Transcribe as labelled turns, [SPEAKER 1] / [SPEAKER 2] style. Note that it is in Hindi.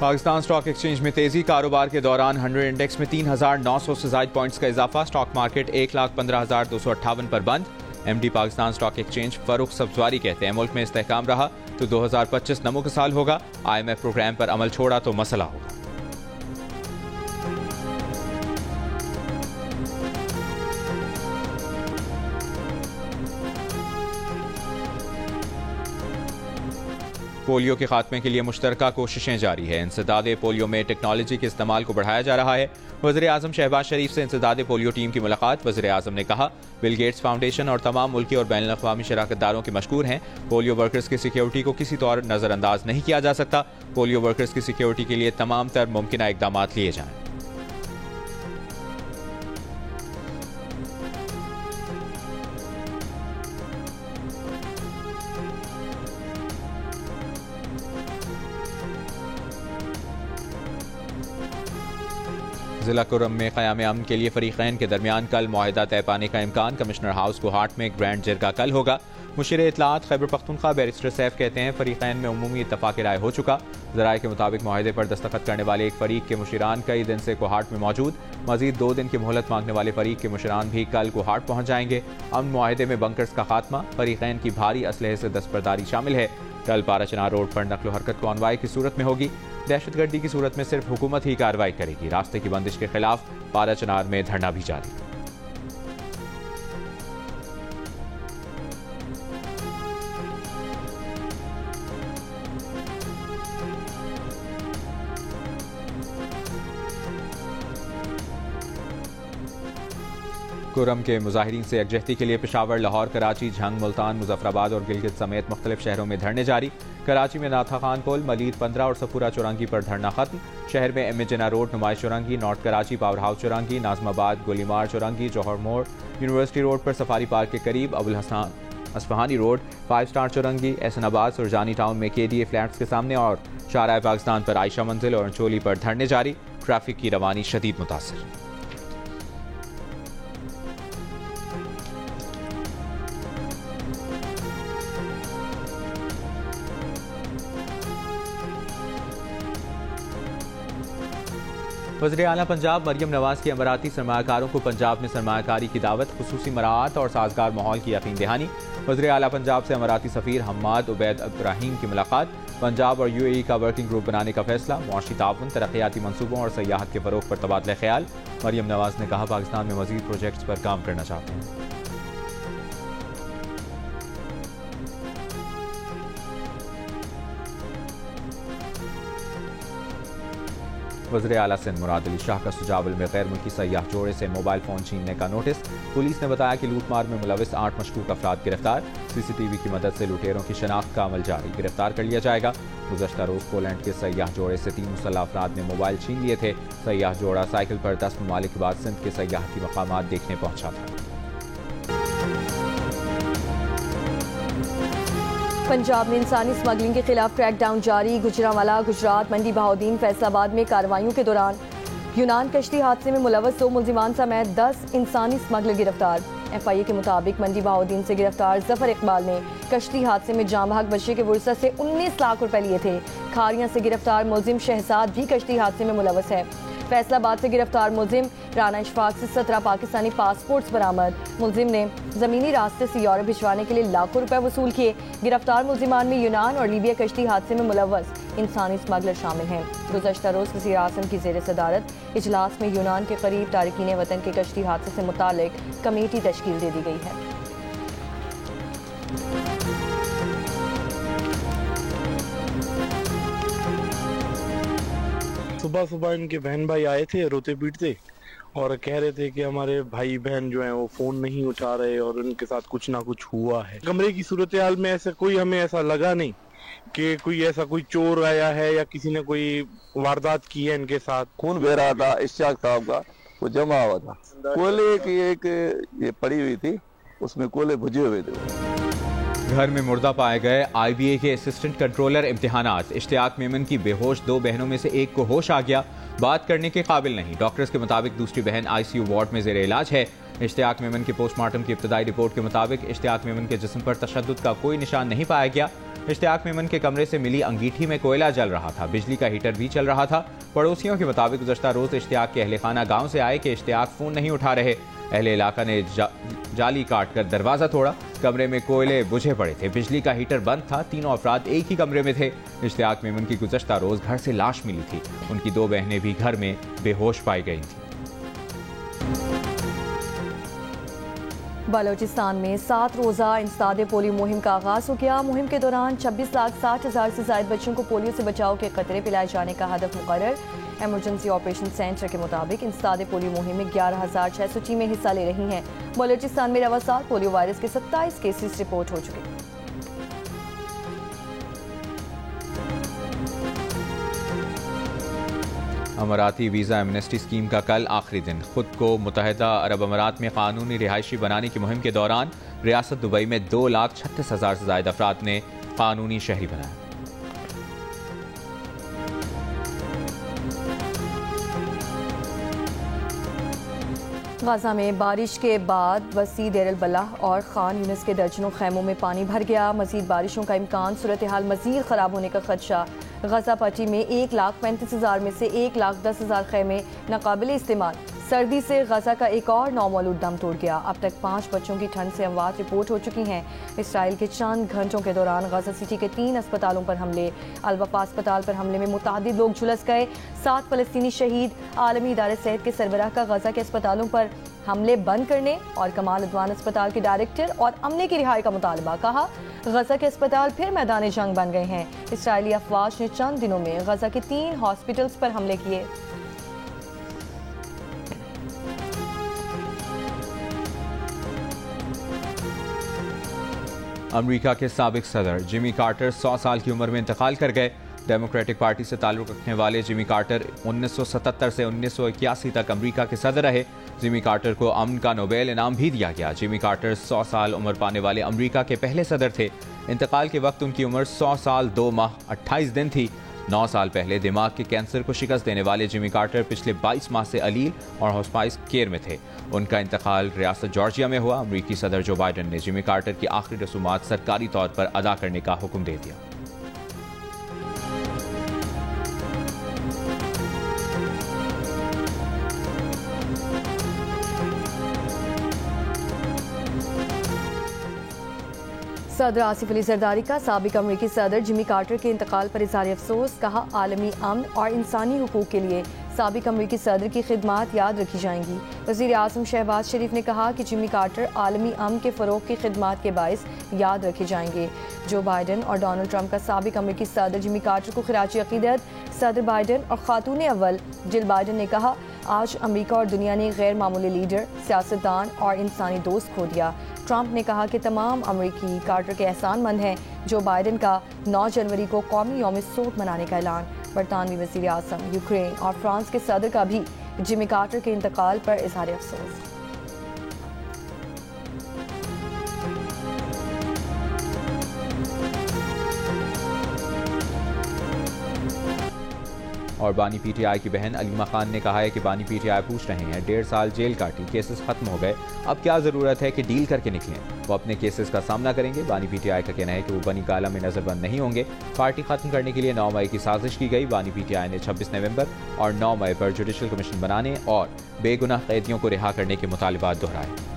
[SPEAKER 1] पाकिस्तान स्टॉक एक्सचेंज में तेजी। कारोबार के दौरान 100 इंडेक्स में 3,900 से ज्यादा पॉइंट्स का इजाफा। स्टॉक मार्केट 1,15,258 पर बंद। MD Pakistan stock exchange Farrukh Sabzwari कहते हैं मुल्क में इस्तेहकाम रहा तो 2025 नमो का साल होगा। IMF प्रोग्राम पर अमल छोड़ा तो मसला होगा। पोलियो के खात्मे के लिए मुश्तरका कोशिशें जारी है। इंसदादे पोलियो में टेक्नोलॉजी के इस्तेमाल को बढ़ाया जा रहा है। वज़ीर आज़म शहबाज शरीफ से इंसदादे पोलियो टीम की मुलाकात। वज़ीर आज़म ने कहा बिल गेट्स फाउंडेशन और तमाम मुल्की और बैनुल अक़वामी शराकतदारों के मशकूर हैं। पोलियो वर्कर्स की सिक्योरिटी को किसी तौर नज़रअंदाज नहीं किया जा सकता। पोलियो वर्कर्स की सिक्योरिटी के लिए तमाम तर मुमकिन इक़दाम लिए जाएं। जिला कुरम में क़याम अमन के लिए फरीक़ैन के दरमियान कल मुआहिदा तय पाने का इम्कान। कमिश्नर हाउस कोहाट में ग्रैंड जिरगा कल होगा। मुशीर इत्तलात खैबर पख्तूनख्वा बैरिस्टर सैफ कहते हैं फरीक़ैन में उमूमी इत्तफ़ाक़ राय हो चुका। ज़राए के मुताबिक मुआहिदे पर दस्तखत करने वाले एक फ़रीक के मुशीरान कई दिन से कोहाट में मौजूद। मज़ीद 2 दिन की मोहलत मांगने वाले फ़रीक के मुशीरान भी कल कोहाट पहुँच जाएंगे। अमन मुआहिदे में बंकर्स का खात्मा, फरीक़ैन की भारी असलहे से दस्तबरदारी शामिल है। कल पाराचनार रोड पर नक्लो हरकत कॉन्वाई की सूरत में होगी। दहशतगर्दी की सूरत में सिर्फ हुकूमत ही कार्रवाई करेगी। रास्ते की बंदिश के खिलाफ पाराचनार में धरना भी जारी। कुरम के मुजाहिरीन से यकजहती के लिए पेशावर, लाहौर, कराची, झंग, मुल्तान, मुजफ्फराबाद और गिलगित समेत मुख्तलिफ शहरों में धरने जारी। कराची में नाथा खान पुल, मलीद 15 और सफूरा चौरंगी पर धरना खत्म। शहर में M A Jinnah road, Numaish Chowrangi, north Karachi power house Chowrangi, Nazimabad, Golimar Chowrangi, Johar मोड़, यूनिवर्सिटी रोड पर सफारी पार्क के करीब, Abul Hasan Isfahani road, 5 star Chowrangi, Ehsanabad, Surjani town में KDA फ्लैट्स के सामने और शाहराह पाकिस्तान पर आयशा मंजिल और चोली पर धरने जारी। ट्रैफिक की रवानी शदीद मुतासर। वज़ीर आला पंजाब मरियम नवाज की अमराती सरमायाकारों को पंजाब में सरमायाकारी की दावत, खुसूसी मराआत और साजगार माहौल की यकीन दहानी। वज़ीर आला पंजाब से अमराती सफ़ीर हम्माद उबैद इब्राहीम की मुलाकात। पंजाब और UAE का वर्किंग ग्रुप बनाने का फैसला। मुआशी ताउन, तरक्याती मनसूबों और सयाहत के फ़रोग़ पर तबादला ख्याल। मरियम नवाज ने कहा पाकिस्तान में मज़ीद प्रोजेक्ट्स पर काम करना चाहते हैं। वज़ीर आला सिंध मुराद अली शाह का सुजावल में गैर मुल्की सयाह जोड़े से मोबाइल फ़ोन छीनने का नोटिस। पुलिस ने बताया कि लूटमार में मुलविस 8 मशकूक अफराद गिरफ्तार। CCTV की मदद से लुटेरों की शनाख्त का अमल जारी, गिरफ्तार कर लिया जाएगा। गुज़श्ता रोज़ पोलैंड के सयाह जोड़े से 3 मुसल्लह अफराद ने मोबाइल छीन लिए थे। सयाह जोड़ा साइकिल पर 10 ममालिक के बाद सिंध के सयाहती मकामात देखने पहुंचा था।
[SPEAKER 2] पंजाब में इंसानी स्मगलिंग के खिलाफ क्रैकडाउन जारी। गुजरांवाला, गुजरात, मंडी बहाउद्दीन, फैसलाबाद में कार्रवाइयों के दौरान यूनान कश्ती हादसे में मुलव्वस 2 मुल्जिमान समेत 10 इंसानी स्मगलर गिरफ्तार। FIA के मुताबिक मंडी बहाउद्दीन से गिरफ्तार जफर इकबाल ने कश्ती हादसे में जाँ भाग बच्चे के वुरसत से 19 लाख रुपए लिए थे। खारियां से गिरफ्तार मुलजिम शहजाद भी कश्ती हादसे में मुलव्वस है। फैसलाबाद से गिरफ्तार मुलजिम राना इशफाक से 17 पाकिस्तानी पासपोर्ट्स बरामद। मुलजिम ने ज़मीनी रास्ते से यूरोप भिजवाने के लिए लाखों रुपए वसूल किए। गिरफ्तार मुलजिमान में यूनान और लीबिया कश्ती हादसे में मुलव्वस इंसानी स्मगलर शामिल हैं। गुज़श्ता रोज़ वज़ीर आज़म की ज़ेर सदारत इजलास में यूनान के करीब तारकीन वतन के कश्ती हादसे से मुतालिक कमेटी तश्कील दे दी गई है।
[SPEAKER 3] सुबह सुबह इनके बहन भाई आए थे रोते पीटते और कह रहे थे कि हमारे भाई बहन जो हैं वो फोन नहीं उठा रहे और उनके साथ कुछ ना कुछ हुआ है। कमरे की सूरत हाल में ऐसा कोई हमें ऐसा लगा नहीं कि कोई ऐसा कोई चोर आया है या किसी ने कोई वारदात की है इनके साथ।
[SPEAKER 4] खून बह रहा था, इश्तियाक साहब का वो जमा हुआ था। कोयले की एक ये पड़ी हुई थी, उसमें कोयले भुजे हुए थे।
[SPEAKER 1] घर में मुर्दा पाए गए IBA के असिस्टेंट कंट्रोलर इम्तिहानात। इश्तियाक मेमन की बेहोश 2 बहनों में से एक को होश आ गया, बात करने के काबिल नहीं। डॉक्टर्स के मुताबिक दूसरी बहन ICU वार्ड में जेर इलाज है। इश्तियाक मेमन के पोस्टमार्टम की इब्तदाई रिपोर्ट के मुताबिक इश्तियाक मेमन के जिस्म पर तशद्दुद का कोई निशान नहीं पाया गया। इश्तियाक मेमन के कमरे से मिली अंगीठी में कोयला जल रहा था, बिजली का हीटर भी चल रहा था। पड़ोसियों के मुताबिक गुज़श्ता रोज इश्तियाक के अहले खाना गाँव से आए कि इश्तियाक फ़ोन नहीं उठा रहे। अहले इलाका ने जाली काट कर दरवाज़ा तोड़ा। कमरे में कोयले बुझे पड़े थे, बिजली का हीटर बंद था। तीनों अफराद एक ही कमरे में थे। इश्तियाक मेमन की गुज़श्ता रोज़ घर से लाश मिली थी। उनकी 2 बहनें भी घर में बेहोश पाई गई थीं।
[SPEAKER 2] बलोचिस्तान में 7 रोज़ा इंसदाद पोलियो मुहिम का आगाज़ हो गया। मुहिम के दौरान 26,60,000 से ज़ायद बच्चों को पोलियो से बचाव के कतरे पिलाए जाने का हदफ मुकर्रर। एमरजेंसी ऑपरेशन सेंटर के मुताबिक इंसदाद पोलियो मुहिम में 11,600 टीमें हिस्सा ले रही हैं। बलोचिस्तान में रवा साल पोलियो वायरस के 27 केसेस रिपोर्ट हो चुके हैं।
[SPEAKER 1] अमाराती वीज़ा एमनेस्टी स्कीम का कल आखिरी दिन। खुद को मुत्तहिदा अरब अमारात में कानूनी रिहायशी बनाने की मुहिम के दौरान रियासत दुबई में 2,36,000 से ज़ायद अफराद ने कानूनी शहरी बनाया।
[SPEAKER 2] गाजा में बारिश के बाद वसी देर अल बलाह और खान यूनिस के दर्जनों खैमों में पानी भर गया। मजीद बारिशों का इम्कान, सूरत हाल मजीद खराब होने का खदशा। गजा पट्टी में 1,35,000 में से 1,10,000 खैमे नाकाबिल इस्तेमाल। सर्दी से गजा का एक और नौमौलूद दम तोड़ गया। अब तक 5 बच्चों की ठंड से अमवात रिपोर्ट हो चुकी हैं। इसराइल के चंद घंटों के दौरान गजा सिटी के 3 अस्पतालों पर हमले। अल-वफा अस्पताल पर हमले में मुतादिद लोग झुलस गए। 7 फलस्तीनी शहीद। आलमी इदारे सेहत के सरबराह का गजा के अस्पतालों पर हमले बंद करने और कमाल अदवान अस्पताल के डायरेक्टर और अमले की रिहाई का मुतालबा। कहा, गजा के अस्पताल फिर मैदान जंग बन गए हैं। इसराइली अफवाज ने चंद दिनों में गजा के 3 हॉस्पिटल्स पर हमले किए।
[SPEAKER 1] अमेरिका के साबिक सदर जिमी कार्टर 100 साल की उम्र में इंतकाल कर गए। डेमोक्रेटिक पार्टी से ताल्लुक़ रखने वाले जिमी कार्टर 1977 से 1981 तक अमेरिका के सदर रहे। जिमी कार्टर को अमन का नोबेल इनाम भी दिया गया। जिमी कार्टर 100 साल उम्र पाने वाले अमेरिका के पहले सदर थे। इंतकाल के वक्त उनकी उम्र 100 साल 2 माह 28 दिन थी। 9 साल पहले दिमाग के कैंसर को शिकस्त देने वाले जिमी कार्टर पिछले 22 माह से अलील और हॉस्पिस केयर में थे। उनका इंतकाल रियासत जॉर्जिया में हुआ। अमेरिकी सदर जो बाइडन ने जिमी कार्टर की आखिरी रसूमात सरकारी तौर पर अदा करने का हुक्म दे दिया।
[SPEAKER 2] सदर आसिफ अली जरदारी का साबिक अमरीकी सदर जिमी कार्टर के इंतकाल पर इज़हार अफसोस। कहा, आलमी अमन और इंसानी हुकूक के लिए साबिक अमरीकी सदर की खिदमात याद रखी जाएंगी। वज़ीर आज़म शहबाज शरीफ ने कहा कि जिमी कार्टर आलमी अमन के फ़रोग की खिदमात के बायस याद रखे जाएंगे। जो बाइडन और डोनाल्ड ट्रंप का साबिक अमरीकी सदर जिमी कार्टर को खिराज अक़ीदत। सदर बाइडन और खातून अव्वल जिल बाइडन ने कहा, आज अमरीका और दुनिया ने गैर मामूली लीडर, सियासतदान और इंसानी दोस्त खो दिया। ट्रंप ने कहा कि तमाम अमरीकी कार्टर के एहसानमंद हैं। जो बाइडन का 9 जनवरी को कौमी यौम सोग मनाने का ऐलान। बरतानवी वज़ीर आज़म, यूक्रेन और फ्रांस के सदर का भी जिमी कार्टर के इंतकाल पर इज़हार अफसोस।
[SPEAKER 1] और बानी पीटीआई की बहन अलीमा खान ने कहा है कि बानी पीटीआई पूछ रहे हैं, 1.5 साल जेल काटी, केसेस खत्म हो गए, अब क्या जरूरत है कि डील करके निकलें। वो अपने केसेस का सामना करेंगे। बानी पीटीआई का कहना है कि वो बनी काला में नजरबंद नहीं होंगे। पार्टी खत्म करने के लिए 9 मई की साजिश की गई। बानी पीटीआई ने 26 नवंबर और 9 मई पर जुडिशल कमीशन बनाने और बेगुनाह कैदियों को रिहा करने के मुतालिबात दोहराए।